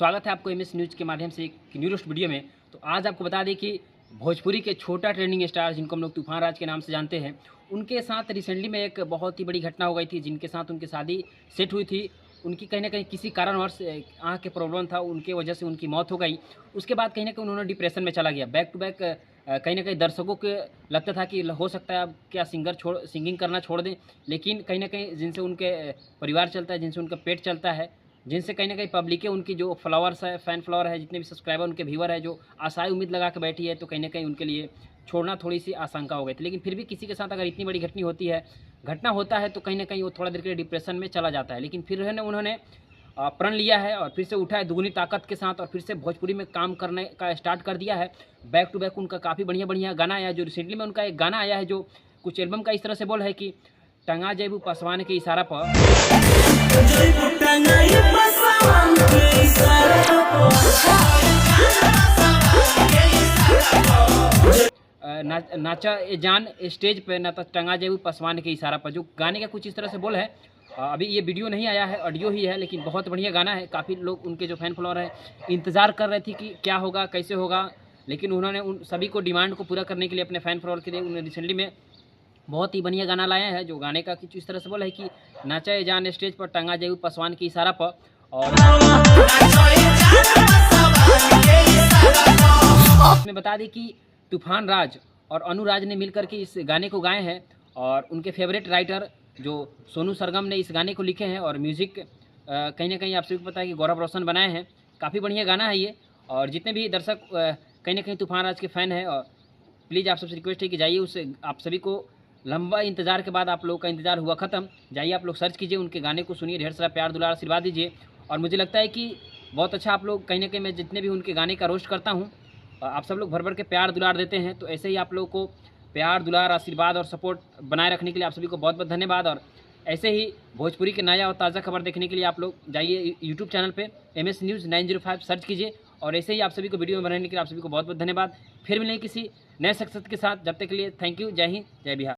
स्वागत है आपको एमएस न्यूज़ के माध्यम से एक न्यू रोस्ट वीडियो में। तो आज आपको बता दें कि भोजपुरी के छोटा ट्रेंडिंग स्टार जिनको हम लोग तूफान राज के नाम से जानते हैं, उनके साथ रिसेंटली में एक बहुत ही बड़ी घटना हो गई थी। जिनके साथ उनकी शादी सेट हुई थी, उनकी कहीं ना कहीं किसी कारणवश आँख के प्रॉब्लम था, उनके वजह से उनकी मौत हो गई। उसके बाद कहीं ना कहीं उन्होंने डिप्रेशन में चला गया। बैक टू बैक कहीं ना कहीं दर्शकों के लगता था कि हो सकता है अब क्या सिंगिंग करना छोड़ दें, लेकिन कहीं ना कहीं जिनसे उनके परिवार चलता है, जिनसे उनका पेट चलता है, जिनसे कहीं ना कहीं पब्लिक है, उनकी जो फॉलोअर्स है, फ़ैन फॉलोअर है, जितने भी सब्सक्राइबर उनके व्यूअर है, जो आशाएं उम्मीद लगा के बैठी है, तो कहीं ना कहीं उनके लिए छोड़ना थोड़ी सी आशंका हो गई थी। लेकिन फिर भी किसी के साथ अगर इतनी बड़ी घटना होता है तो कहीं ना कहीं वो थोड़ा देर के लिए डिप्रेशन में चला जाता है। लेकिन फिर है ना, उन्होंने प्रण लिया है और फिर से उठा है दुगनी ताकत के साथ और फिर से भोजपुरी में काम करने का स्टार्ट कर दिया है। बैक टू बैक उनका काफ़ी बढ़िया गाना आया है। जो रिसेंटली में उनका एक गाना आया है, जो कुछ एल्बम का इस तरह से बोल है कि टंगा जैबू पासवान के इशारा पर। नाचा ए जान स्टेज पे ना तो टंगा जेबू पासवान के इशारा पर। जो गाने का कुछ इस तरह से बोल है। अभी ये वीडियो नहीं आया है, ऑडियो ही है, लेकिन बहुत बढ़िया गाना है। काफ़ी लोग उनके जो फैन फॉलोअर हैं इंतज़ार कर रहे थे कि क्या होगा, कैसे होगा, लेकिन उन्होंने उन सभी को डिमांड को पूरा करने के लिए, अपने फ़ैन फॉलोअर के लिए, उन्होंने रिसेंटली में बहुत ही बढ़िया गाना लाया है। जो गाने का कुछ इस तरह से बोला है कि नाचा ए जान स्टेज पर टंगा जेबू पासवान के इशारा पर। और इसमें बता दें कि तूफान राज और अनुराज ने मिलकर के इस गाने को गाए हैं और उनके फेवरेट राइटर जो सोनू सरगम ने इस गाने को लिखे हैं और म्यूज़िक कहीं ना कहीं आप सभी को पता है कि गौरव रोशन बनाए हैं। काफ़ी बढ़िया गाना है ये। और जितने भी दर्शक कहीं ना कहीं तूफान राज के फ़ैन हैं, और प्लीज़ आप सबसे रिक्वेस्ट है कि जाइए उस, आप सभी को लंबा इंतज़ार के बाद आप लोगों का इंतज़ार हुआ ख़त्म। जाइए आप लोग सर्च कीजिए, उनके गाने को सुनिए, ढेर सारा प्यार दुलार आशीर्वाद दीजिए। और मुझे लगता है कि बहुत अच्छा आप लोग कहीं ना कहीं, मैं जितने भी उनके गाने का रोस्ट करता हूँ, आप सब लोग भर भर के प्यार दुलार देते हैं। तो ऐसे ही आप लोगों को प्यार दुलार आशीर्वाद और सपोर्ट बनाए रखने के लिए आप सभी को बहुत बहुत धन्यवाद। और ऐसे ही भोजपुरी के नया और ताज़ा खबर देखने के लिए आप लोग जाइए यूट्यूब चैनल पे MS न्यूज़ 905 सर्च कीजिए। और ऐसे ही आप सभी को वीडियो बनाने के लिए आप सभी को बहुत बहुत धन्यवाद। फिर मिलेंगे किसी नए शख्सियत के साथ, जब तक के लिए थैंक यू। जय हिंद, जय बिहार।